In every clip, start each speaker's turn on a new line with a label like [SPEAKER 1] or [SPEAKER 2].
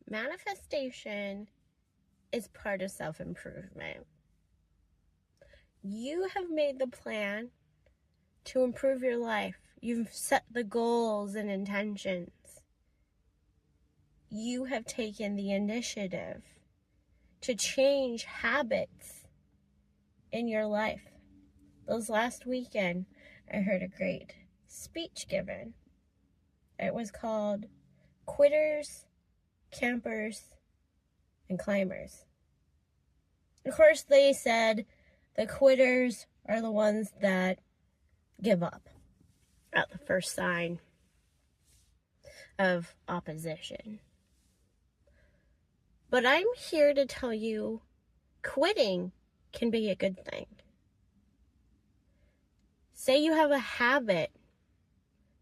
[SPEAKER 1] Manifestation is part of self-improvement. You have made the plan to improve your life. You've set the goals and intentions. You have taken the initiative to change habits in your life. This last weekend, I heard a great speech given. It was called Quitters, Campers, and Climbers. Of course, they said the quitters are the ones that give up at the first sign of opposition. But I'm here to tell you, quitting can be a good thing. Say you have a habit,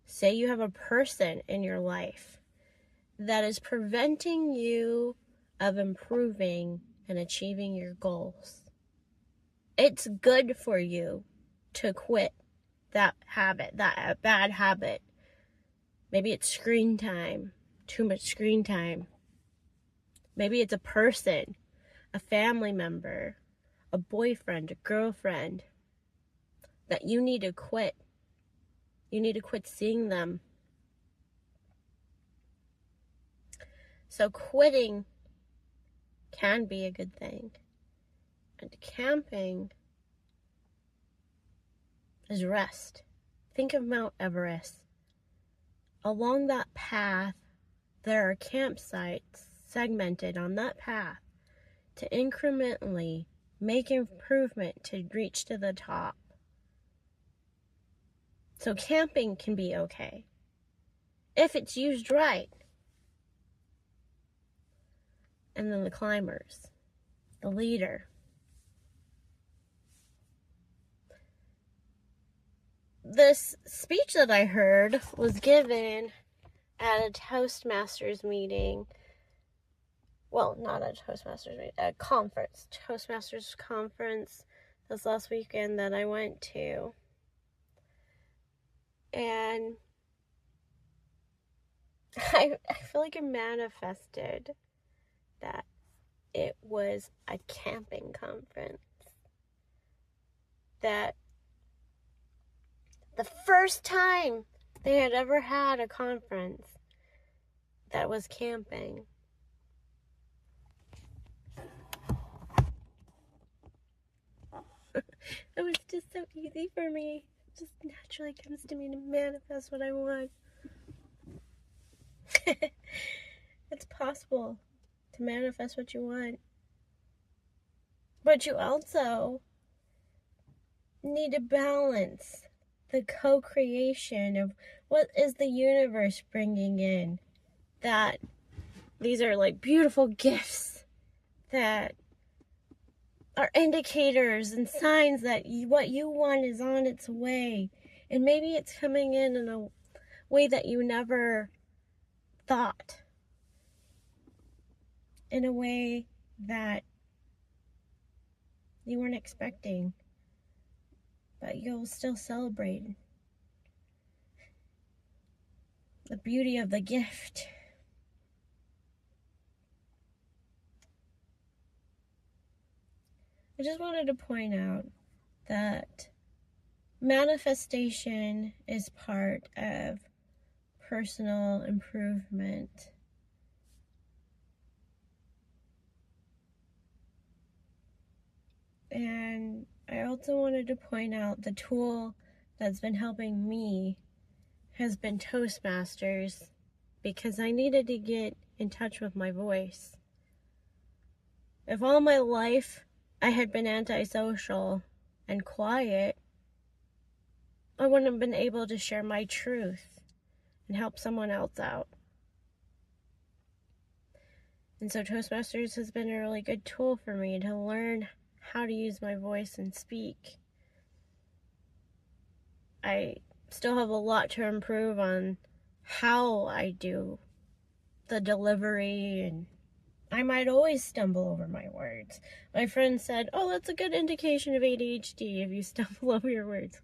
[SPEAKER 1] say you have a person in your life that is preventing you of improving and achieving your goals. It's good for you to quit that habit, that bad habit. Maybe it's screen time, too much screen time. Maybe it's a person, a family member, a boyfriend, a girlfriend that you need to quit. You need to quit seeing them. So quitting can be a good thing. And camping is rest. Think of Mount Everest. Along that path, there are campsites segmented on that path to incrementally make improvement to reach to the top. So camping can be okay if it's used right. And then the climbers, the leader. This speech that I heard was given at a Toastmasters meeting. Well, not a Toastmasters meeting, a conference. Toastmasters conference this last weekend that I went to. And I feel like I manifested that it was a camping conference. That the first time they had ever had a conference that was camping. It was just so easy for me. It just naturally comes to me to manifest what I want. It's possible to manifest what you want. But you also need to balance the co-creation of what is the universe bringing in. That these are like beautiful gifts that are indicators and signs that what you want is on its way. And maybe it's coming in a way that you never thought. In a way that you weren't expecting. But you'll still celebrate the beauty of the gift. I just wanted to point out that manifestation is part of personal improvement. And I also wanted to point out the tool that's been helping me has been Toastmasters, because I needed to get in touch with my voice. If all my life I had been antisocial and quiet, I wouldn't have been able to share my truth and help someone else out. And so Toastmasters has been a really good tool for me to learn how to use my voice and speak. I still have a lot to improve on how I do the delivery, and I might always stumble over my words. My friend said, "Oh, that's a good indication of ADHD if you stumble over your words."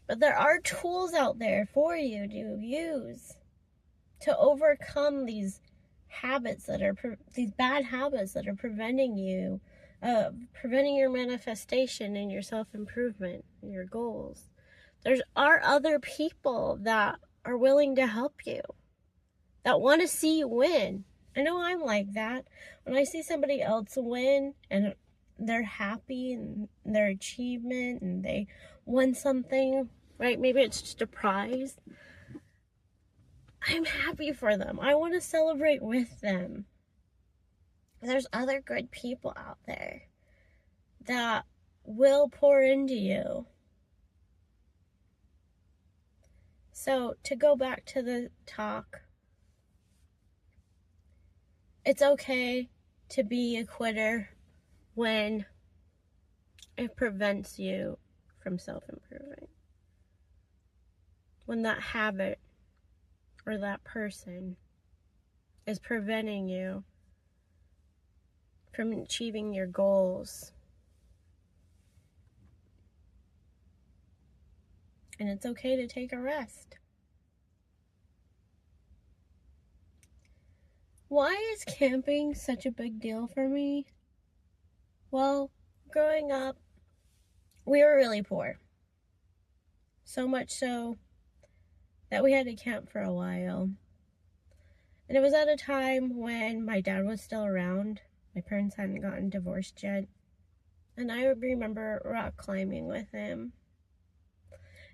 [SPEAKER 1] But there are tools out there for you to use to overcome these habits that are, these bad habits that are preventing you, preventing your manifestation and your self-improvement and your goals. There are other people that are willing to help you, that want to see you win. I know I'm like that. When I see somebody else win and they're happy in their achievement and they won something, right? Maybe it's just a prize. I'm happy for them. I want to celebrate with them. There's other good people out there that will pour into you. So, to go back to the talk, it's okay to be a quitter when it prevents you from self-improving. When that habit or that person is preventing you from achieving your goals. And it's okay to take a rest. Why is camping such a big deal for me? Well, growing up, we were really poor. So much so that we had to camp for a while. And it was at a time when my dad was still around. My parents hadn't gotten divorced yet. And I remember rock climbing with him.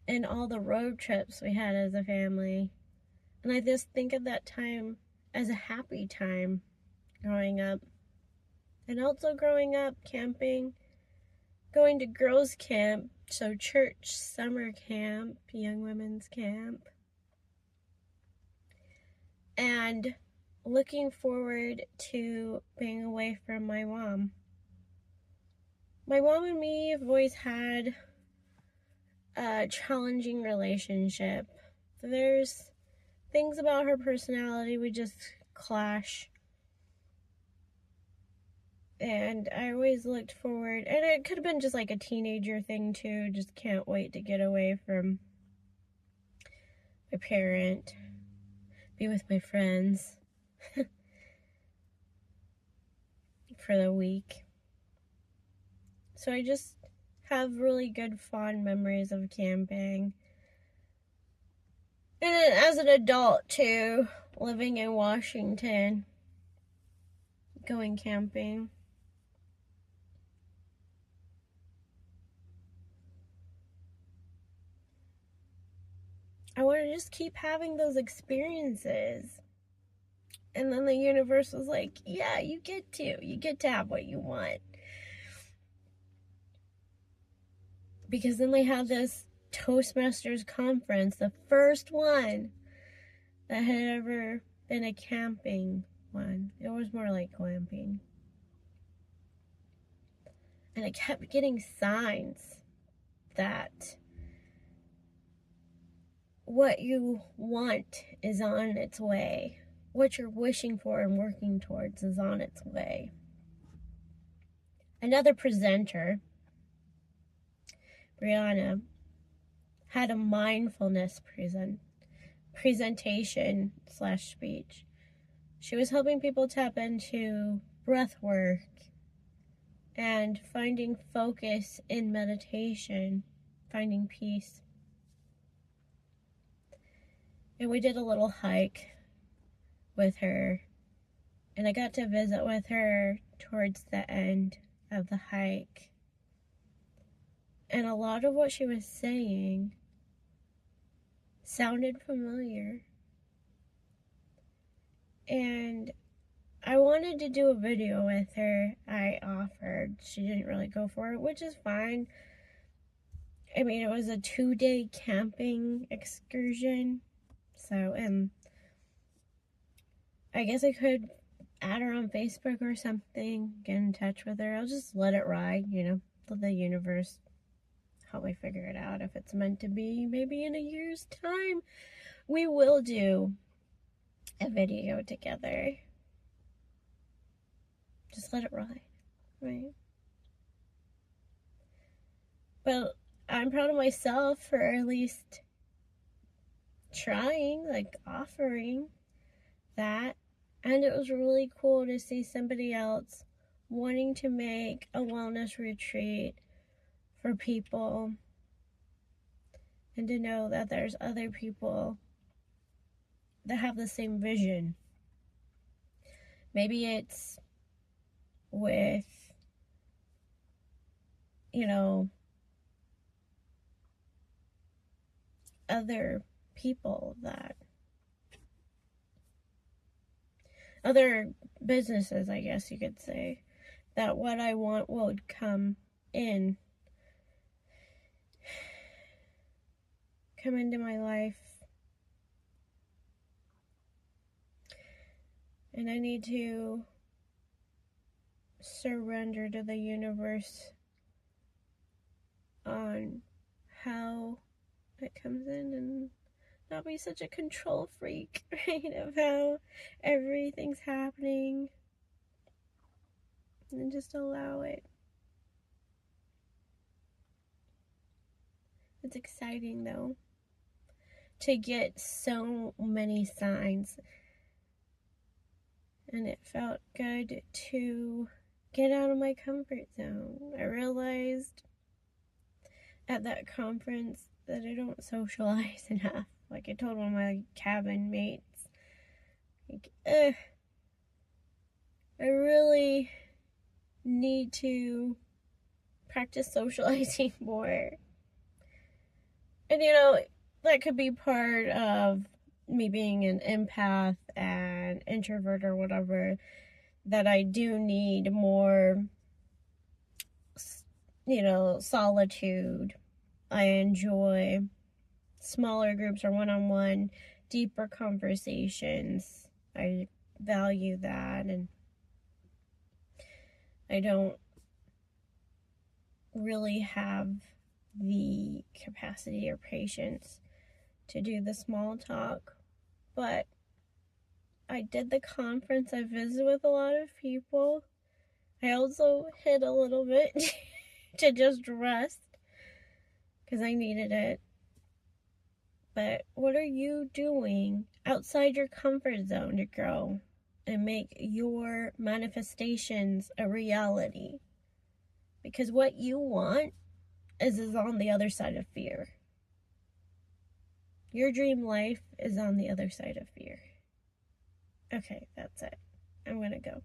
[SPEAKER 1] And all the road trips we had as a family. And I just think of that time as a happy time growing up. And also growing up, camping, going to girls' camp, so church, summer camp, young women's camp. And looking forward to being away from my mom. My mom and me have always had a challenging relationship. There's things about her personality we just clash. And I always looked forward, and it could have been just like a teenager thing too, just can't wait to get away from my parent, be with my friends for the week. So I just have really good, fond memories of camping. And as an adult too, living in Washington, going camping. I want to just keep having those experiences. And then the universe was like, yeah, you get to have what you want. Because then they had this Toastmasters conference, the first one that had ever been a camping one. It was more like glamping. And I kept getting signs that what you want is on its way. What you're wishing for and working towards is on its way. Another presenter, Brianna, had a mindfulness presentation / speech. She was helping people tap into breath work and finding focus in meditation, finding peace. And we did a little hike with her, and I got to visit with her towards the end of the hike. And a lot of what she was saying sounded familiar. And I wanted to do a video with her. I offered. She didn't really go for it, which is fine. I mean, it was a 2-day camping excursion. So, and I guess I could add her on Facebook or something, get in touch with her. I'll just let it ride, let the universe help me figure it out. If it's meant to be, maybe in a year's time, we will do a video together. Just let it ride, right? But I'm proud of myself for at least trying, offering. that. And it was really cool to see somebody else wanting to make a wellness retreat for people, and to know that there's other people that have the same vision. Maybe it's with, other people, that other businesses, I guess you could say, that what I want would come into my life. And I need to surrender to the universe on how it comes in, and not be such a control freak, right, of how everything's happening, and just allow it. It's exciting, though, to get so many signs, and it felt good to get out of my comfort zone. I realized at that conference that I don't socialize enough. Like I told one of my cabin mates, like, I really need to practice socializing more. And that could be part of me being an empath and introvert or whatever, that I do need more, solitude. I enjoy smaller groups or one-on-one, deeper conversations. I value that, and I don't really have the capacity or patience to do the small talk. But I did the conference. I visited with a lot of people. I also hid a little bit to just rest because I needed it. But what are you doing outside your comfort zone to grow and make your manifestations a reality? Because what you want is on the other side of fear. Your dream life is on the other side of fear. Okay, that's it. I'm gonna go.